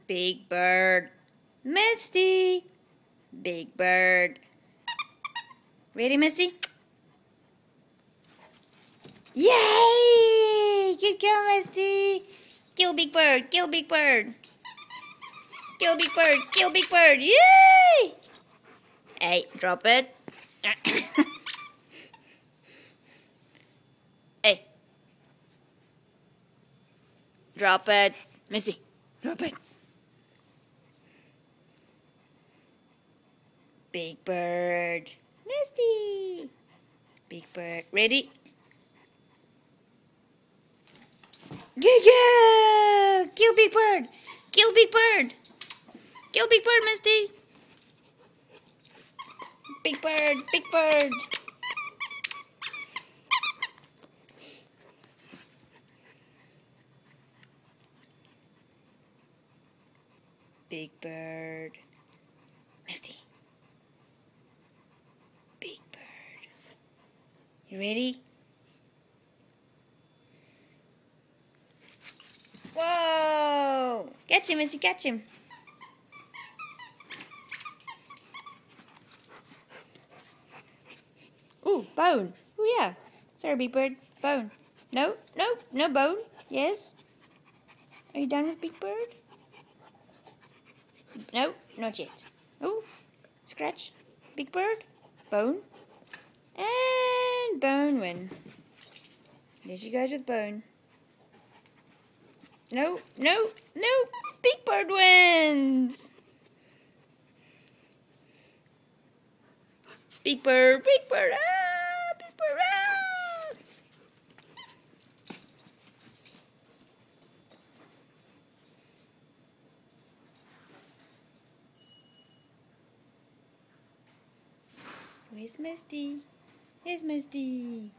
Big bird. Misty. Big bird. Ready, Misty? Yay! Good girl, Misty. Kill big bird. Kill big bird. Kill big bird. Kill big bird. Yay! Hey, drop it. Hey. Drop it. Misty, drop it. Big bird. Misty. Big bird. Ready? Good girl! Kill big bird. Kill big bird. Kill big bird, Misty. Big bird. Big bird. Big bird. Misty. Big bird. You ready? Whoa! Catch him, Misty, catch him. Ooh, bone. Oh yeah. Sorry, big bird. Bone. No, no, no bone. Yes. Are you done with big bird? No, not yet. Oh, scratch. Big bird. Bone. And bone win. There she goes with bone. No, no, no. Big bird wins. Big bird, big bird. Ah, big bird. Ah. Where's Misty? Here's Misty.